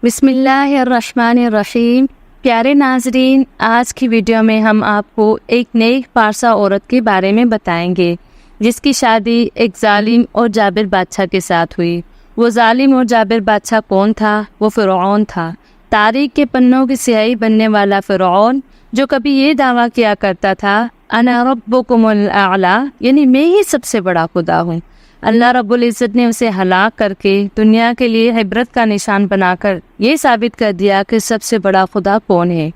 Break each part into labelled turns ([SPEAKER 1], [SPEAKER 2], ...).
[SPEAKER 1] بسم اللہ الرحمن الرحیم۔ پیارے ناظرین، آج کی ویڈیو میں ہم آپ کو ایک نیک پارسا عورت کے بارے میں بتائیں گے جس کی شادی ایک ظالم اور جابر بادشاہ کے ساتھ ہوئی۔ وہ ظالم اور جابر بادشاہ کون تھا؟ وہ فرعون تھا، تاریخ کے پنوں کی سیاہی بننے والا فرعون، جو کبھی یہ دعویٰ کیا کرتا تھا انا ربکم الاعلی، یعنی میں ہی سب سے بڑا خدا ہوں۔ اللہ رب العزت نے اسے ہلاک کر کے دنیا کے لیے عبرت کا نشان بنا کر یہ ثابت کر دیا کہ سب سے بڑا خدا کون ہے۔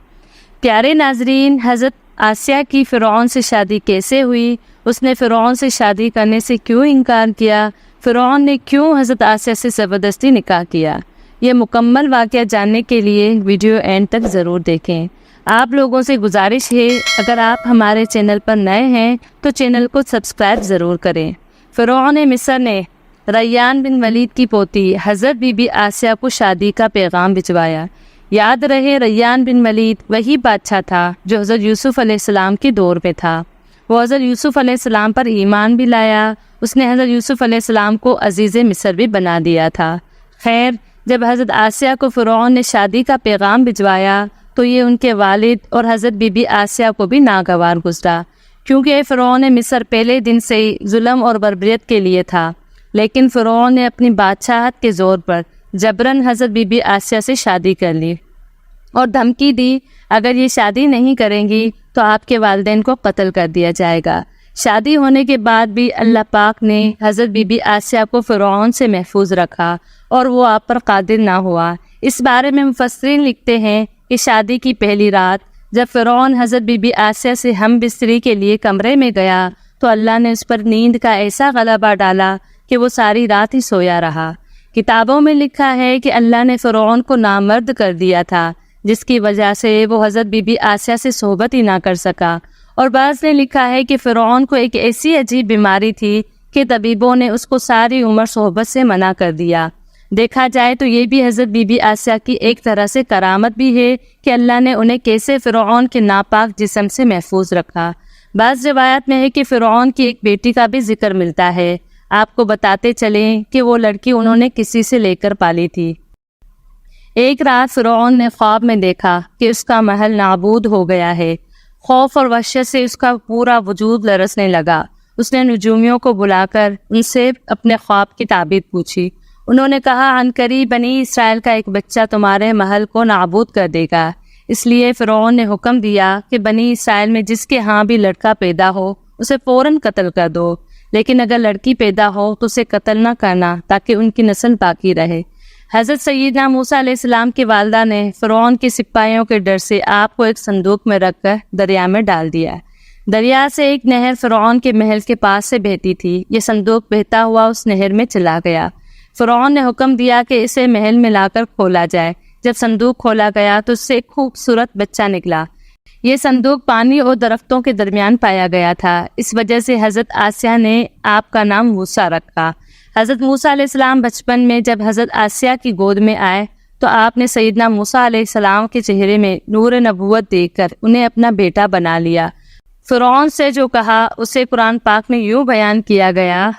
[SPEAKER 1] پیارے ناظرین، حضرت آسیہ کی فرعون سے شادی کیسے ہوئی؟ اس نے فرعون سے شادی کرنے سے کیوں انکار کیا؟ فرعون نے کیوں حضرت آسیہ سے زبردستی نکاح کیا؟ یہ مکمل واقعہ جاننے کے لیے ویڈیو اینڈ تک ضرور دیکھیں۔ آپ لوگوں سے گزارش ہے، اگر آپ ہمارے چینل پر نئے ہیں تو چینل کو سبسکرائب ضرور کریں۔ فرعون مصر نے ریان بن ولید کی پوتی حضرت بی بی آسیہ کو شادی کا پیغام بھجوایا۔ یاد رہے، ریان بن ولید وہی بادشاہ تھا جو حضرت یوسف علیہ السلام کے دور میں تھا۔ وہ حضرت یوسف علیہ السلام پر ایمان بھی لایا۔ اس نے حضرت یوسف علیہ السلام کو عزیز مصر بھی بنا دیا تھا۔ خیر، جب حضرت آسیہ کو فرعون نے شادی کا پیغام بھجوایا تو یہ ان کے والد اور حضرت بی بی آسیہ کو بھی ناگوار گزرا، کیونکہ فرعون مصر پہلے دن سے ہی ظلم اور بربریت کے لیے تھا۔ لیکن فرعون نے اپنی بادشاہت کے زور پر جبراً حضرت بی بی آسیہ سے شادی کر لی اور دھمکی دی، اگر یہ شادی نہیں کریں گی تو آپ کے والدین کو قتل کر دیا جائے گا۔ شادی ہونے کے بعد بھی اللہ پاک نے حضرت بی بی آسیہ کو فرعون سے محفوظ رکھا اور وہ آپ پر قادر نہ ہوا۔ اس بارے میں مفسرین لکھتے ہیں کہ شادی کی پہلی رات جب فرعون حضرت بی بی آسیہ سے ہم بستری کے لیے کمرے میں گیا تو اللہ نے اس پر نیند کا ایسا غلبہ ڈالا کہ وہ ساری رات ہی سویا رہا۔ کتابوں میں لکھا ہے کہ اللہ نے فرعون کو نامرد کر دیا تھا، جس کی وجہ سے وہ حضرت بی بی آسیہ سے صحبت ہی نہ کر سکا، اور بعض نے لکھا ہے کہ فرعون کو ایک ایسی عجیب بیماری تھی کہ طبیبوں نے اس کو ساری عمر صحبت سے منع کر دیا۔ دیکھا جائے تو یہ بھی حضرت بی بی آسیہ کی ایک طرح سے کرامت بھی ہے کہ اللہ نے انہیں کیسے فرعون کے ناپاک جسم سے محفوظ رکھا۔ بعض روایات میں ہے کہ فرعون کی ایک بیٹی کا بھی ذکر ملتا ہے۔ آپ کو بتاتے چلیں کہ وہ لڑکی انہوں نے کسی سے لے کر پالی تھی۔ ایک رات فرعون نے خواب میں دیکھا کہ اس کا محل نابود ہو گیا ہے۔ خوف اور وحشت سے اس کا پورا وجود لرزنے لگا۔ اس نے نجومیوں کو بلا کر ان سے اپنے خواب کی تعبیر پوچھی۔ انہوں نے کہا، عنقریب بنی اسرائیل کا ایک بچہ تمہارے محل کو نابود کر دے گا۔ اس لیے فرعون نے حکم دیا کہ بنی اسرائیل میں جس کے ہاں بھی لڑکا پیدا ہو اسے فوراً قتل کر دو، لیکن اگر لڑکی پیدا ہو تو اسے قتل نہ کرنا تاکہ ان کی نسل باقی رہے۔ حضرت سیدنا موسیٰ علیہ السلام کی والدہ نے فرعون کے سپاہیوں کے ڈر سے آپ کو ایک صندوق میں رکھ کر دریا میں ڈال دیا۔ دریا سے ایک نہر فرعون کے محل کے پاس سے بہتی تھی۔ یہ صندوق بہتا ہوا اس نہر میں چلا گیا۔ فرعون نے حکم دیا کہ اسے محل میں لا کر کھولا جائے۔ جب صندوق کھولا گیا تو اس سے ایک خوبصورت بچہ نکلا۔ یہ صندوق پانی اور درختوں کے درمیان پایا گیا تھا، اس وجہ سے حضرت آسیہ نے آپ کا نام موسیٰ رکھا۔ حضرت موسیٰ علیہ السلام بچپن میں جب حضرت آسیہ کی گود میں آئے تو آپ نے سیدنا موسیٰ علیہ السلام کے چہرے میں نور نبوت دیکھ کر انہیں اپنا بیٹا بنا لیا۔ فرعون سے جو کہا اسے قرآن پاک میں یوں بیان کیا گیا،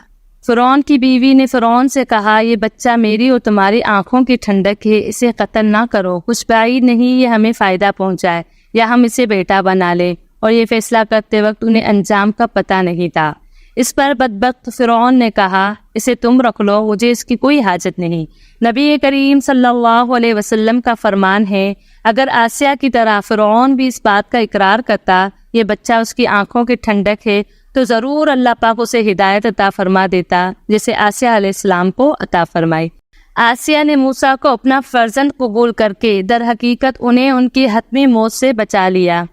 [SPEAKER 1] فرعون کی بیوی نے فرعون سے کہا، یہ بچہ میری اور تمہاری آنکھوں کی ٹھنڈک ہے، اسے قتل نہ کرو، کچھ بعید نہیں یہ ہمیں فائدہ پہنچائے یا ہم اسے بیٹا بنا لیں۔ اور یہ فیصلہ کرتے وقت انہیں انجام کا پتہ نہیں تھا۔ اس پر بدبخت فرعون نے کہا، اسے تم رکھ لو، مجھے اس کی کوئی حاجت نہیں۔ نبی کریم صلی اللہ علیہ وسلم کا فرمان ہے، اگر آسیہ کی طرح فرعون بھی اس بات کا اقرار کرتا یہ بچہ اس کی آنکھوں کی ٹھنڈک ہے تو ضرور اللہ پاک اسے ہدایت عطا فرما دیتا جسے آسیہ علیہ السلام کو عطا فرمائی۔ آسیہ نے موسیٰ کو اپنا فرزند قبول کر کے در حقیقت انہیں ان کی حتمی موت سے بچا لیا،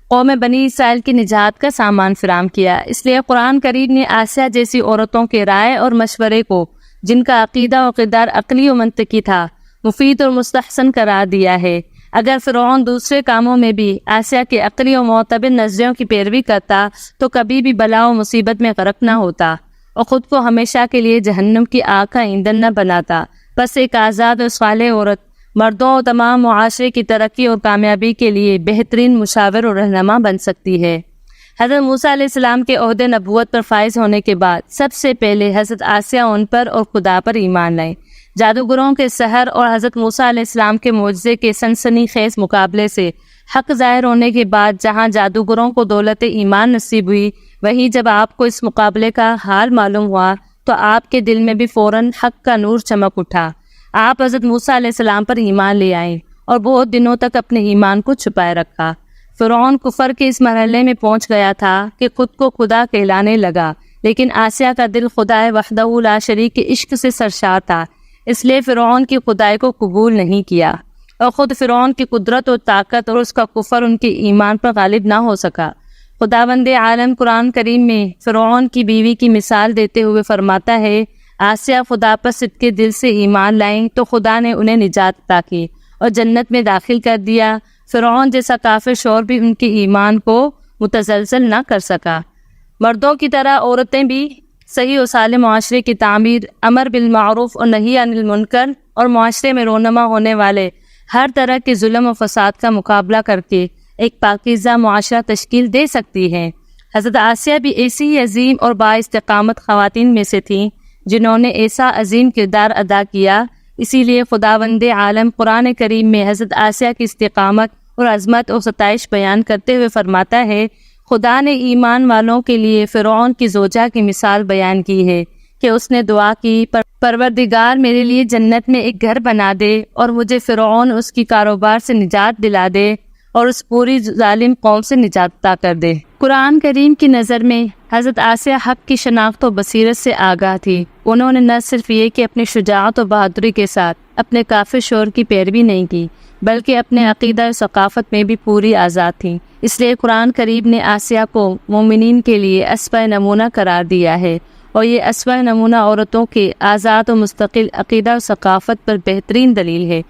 [SPEAKER 1] قوم بنی اسرائیل کی نجات کا سامان فراہم کیا۔ اس لیے قرآن کریم نے آسیہ جیسی عورتوں کے رائے اور مشورے کو، جن کا عقیدہ و کردار عقلی و منطقی تھا، مفید اور مستحسن قرار دیا ہے۔ اگر فرعون دوسرے کاموں میں بھی آسیہ کے عقلی و معتبر نظریوں کی پیروی کرتا تو کبھی بھی بلا و مصیبت میں غرق نہ ہوتا اور خود کو ہمیشہ کے لیے جہنم کی آگ کا ایندھن نہ بناتا۔ بس ایک آزاد اور صالح عورت مردوں اور تمام معاشرے کی ترقی اور کامیابی کے لیے بہترین مشاور اور رہنما بن سکتی ہے۔ حضرت موسیٰ علیہ السلام کے عہدے نبوت پر فائز ہونے کے بعد سب سے پہلے حضرت آسیہ ان پر اور خدا پر ایمان لائے۔ جادوگروں کے سحر اور حضرت موسیٰ علیہ السلام کے معجزے کے سنسنی خیز مقابلے سے حق ظاہر ہونے کے بعد جہاں جادوگروں کو دولت ایمان نصیب ہوئی، وہیں جب آپ کو اس مقابلے کا حال معلوم ہوا تو آپ کے دل میں بھی فوراً حق کا نور چمک اٹھا۔ آپ حضرت موسیٰ علیہ السلام پر ایمان لے آئیں اور بہت دنوں تک اپنے ایمان کو چھپائے رکھا۔ فرعون کفر کے اس مرحلے میں پہنچ گیا تھا کہ خود کو خدا کہلانے لگا، لیکن آسیہ کا دل خدائے وحدہ لا شریک کے عشق سے سرشار تھا، اس لیے فرعون کی خدائی کو قبول نہیں کیا، اور خود فرعون کی قدرت و طاقت اور اس کا کفر ان کے ایمان پر غالب نہ ہو سکا۔ خداوند عالم قرآن کریم میں فرعون کی بیوی کی مثال دیتے ہوئے فرماتا ہے، آسیہ خدا پر صدق دل سے ایمان لائیں تو خدا نے انہیں نجات عطا کی اور جنت میں داخل کر دیا۔ فرعون جیسا کافر شور بھی ان کے ایمان کو متزلزل نہ کر سکا۔ مردوں کی طرح عورتیں بھی صحیح و صالح معاشرے کی تعمیر، امر بالمعروف اور نہی عن المنکر اور معاشرے میں رونما ہونے والے ہر طرح کے ظلم و فساد کا مقابلہ کر کے ایک پاکیزہ معاشرہ تشکیل دے سکتی ہیں۔ حضرت آسیہ بھی ایسی ہی عظیم اور بااستقامت خواتین میں سے تھیں جنہوں نے ایسا عظیم کردار ادا کیا۔ اسی لیے خداوند عالم قرآن کریم میں حضرت آسیہ کی استقامت اور عظمت اور ستائش بیان کرتے ہوئے فرماتا ہے، خدا نے ایمان والوں کے لیے فرعون کی زوجہ کی مثال بیان کی ہے کہ اس نے دعا کی، پروردگار میرے لیے جنت میں ایک گھر بنا دے اور مجھے فرعون اس کی کاروبار سے نجات دلا دے اور اس پوری ظالم قوم سے نجات عطا کر دے۔ قرآن کریم کی نظر میں حضرت آسیہ حق کی شناخت و بصیرت سے آگاہ تھی۔ انہوں نے نہ صرف یہ کہ اپنی شجاعت و بہادری کے ساتھ اپنے کافر شور کی پیروی نہیں کی، بلکہ اپنے عقیدہ و ثقافت میں بھی پوری آزاد تھیں۔ اس لیے قرآن کریم نے آسیہ کو مومنین کے لیے اسوہ نمونہ قرار دیا ہے، اور یہ اسوہ نمونہ عورتوں کے آزاد و مستقل عقیدہ و ثقافت پر بہترین دلیل ہے۔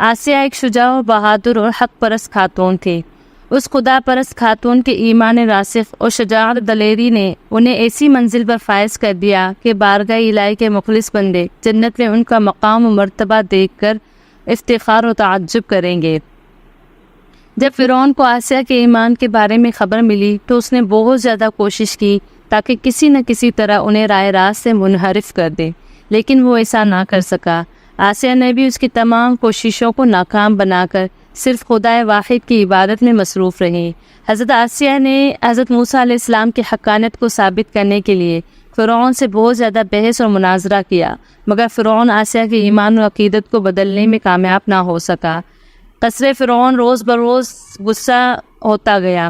[SPEAKER 1] آسیہ ایک شجاع و بہادر اور حق پرست خاتون تھی۔ اس خدا پرست خاتون کے ایمان راسخ اور شجاعت دلیری نے انہیں ایسی منزل پر فائز کر دیا کہ بارگاہ الہی کے مخلص بندے جنت میں ان کا مقام و مرتبہ دیکھ کر افتخار و تعجب کریں گے۔ جب فرعون کو آسیہ کے ایمان کے بارے میں خبر ملی تو اس نے بہت زیادہ کوشش کی تاکہ کسی نہ کسی طرح انہیں رائے راست سے منحرف کر دے، لیکن وہ ایسا نہ کر سکا۔ آسیہ نے بھی اس کی تمام کوششوں کو ناکام بنا کر صرف خدائے واحد کی عبادت میں مصروف رہی۔ حضرت آسیہ نے حضرت موسیٰ علیہ السلام کی حقانیت کو ثابت کرنے کے لیے فرعون سے بہت زیادہ بحث اور مناظرہ کیا، مگر فرعون آسیہ کے ایمان و عقیدت کو بدلنے میں کامیاب نہ ہو سکا۔ قصر فرعون روز بروز غصہ ہوتا گیا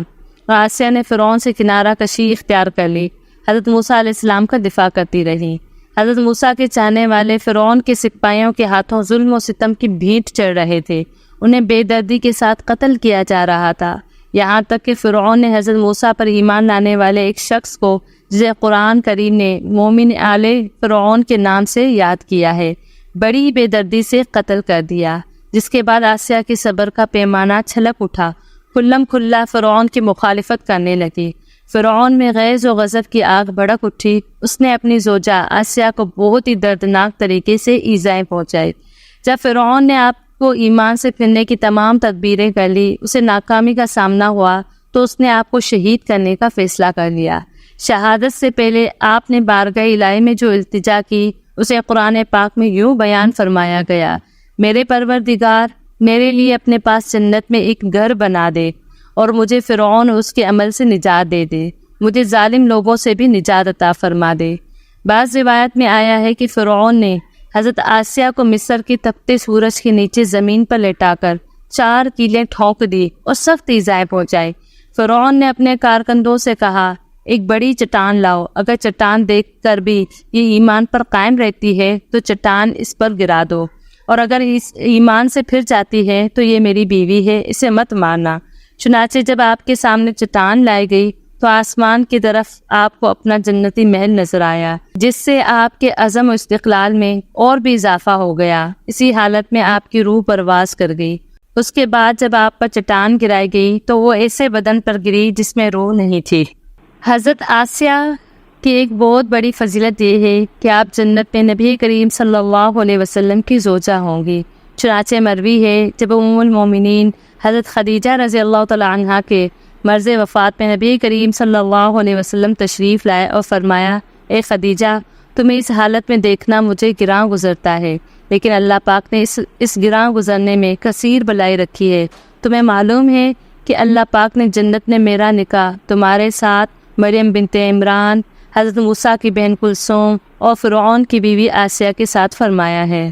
[SPEAKER 1] اور آسیہ نے فرعون سے کنارہ کشی اختیار کر لی۔ حضرت موسیٰ علیہ السلام کا دفاع کرتی رہی۔ حضرت موسیٰ کے چاہنے والے فرعون کے سپاہیوں کے ہاتھوں ظلم و ستم کی بھینٹ چڑھ رہے تھے، انہیں بے دردی کے ساتھ قتل کیا جا رہا تھا، یہاں تک کہ فرعون نے حضرت موسیٰ پر ایمان لانے والے ایک شخص کو، جسے قرآن کریم نے مومن آل فرعون کے نام سے یاد کیا ہے، بڑی بے دردی سے قتل کر دیا، جس کے بعد آسیہ کے صبر کا پیمانہ چھلک اٹھا، کھلم کھلا فرعون کی مخالفت کرنے لگی۔ فرعون میں غیظ و غضب کی آگ بھڑک اٹھی۔ اس نے اپنی زوجہ آسیہ کو بہت ہی دردناک طریقے سے ایذائیں پہنچائی۔ جب فرعون نے آپ کو ایمان سے پھرنے کی تمام تدبیریں کر لی، اسے ناکامی کا سامنا ہوا تو اس نے آپ کو شہید کرنے کا فیصلہ کر لیا۔ شہادت سے پہلے آپ نے بارگاہ الہی میں جو التجا کی، اسے قرآن پاک میں یوں بیان فرمایا گیا، میرے پروردگار، میرے لیے اپنے پاس جنت میں ایک گھر بنا دے اور مجھے فرعون اور اس کے عمل سے نجات دے دے، مجھے ظالم لوگوں سے بھی نجات عطا فرما دے۔ بعض روایت میں آیا ہے کہ فرعون نے حضرت آسیہ کو مصر کی تپتے سورج کے نیچے زمین پر لٹا کر 4 کیلیں ٹھونک دی اور سخت ایذائیں پہنچائی۔ فرعون نے اپنے کارکندوں سے کہا، ایک بڑی چٹان لاؤ، اگر چٹان دیکھ کر بھی یہ ایمان پر قائم رہتی ہے تو چٹان اس پر گرا دو، اور اگر اس ایمان سے پھر جاتی ہے تو یہ میری بیوی ہے، اسے مت مارنا۔ چنانچہ جب آپ کے سامنے چٹان لائی گئی تو آسمان کی طرف آپ کو اپنا جنتی محل نظر آیا، جس سے آپ کے عزم و استقلال میں اور بھی اضافہ ہو گیا۔ اسی حالت میں آپ کی روح پرواز کر گئی۔ اس کے بعد جب آپ پر چٹان گرائی گئی تو وہ ایسے بدن پر گری جس میں روح نہیں تھی۔ حضرت آسیہ کی ایک بہت بڑی فضیلت یہ ہے کہ آپ جنت میں نبی کریم صلی اللہ علیہ وسلم کی زوجہ ہوں گی۔ چنانچہ مروی ہے جب ام المومنین حضرت خدیجہ رضی اللہ تعالیٰ عنہا کے مرض وفات میں نبی کریم صلی اللہ علیہ وسلم تشریف لائے اور فرمایا، اے خدیجہ، تمہیں اس حالت میں دیکھنا مجھے گراں گزرتا ہے، لیکن اللہ پاک نے اس گراں گزرنے میں کثیر بلائی رکھی ہے۔ تمہیں معلوم ہے کہ اللہ پاک نے جنت میں میرا نکاح تمہارے ساتھ مریم بنت عمران، حضرت موسیٰ کی بہن کلثوم اور فرعون کی بیوی آسیہ کے ساتھ فرمایا ہے۔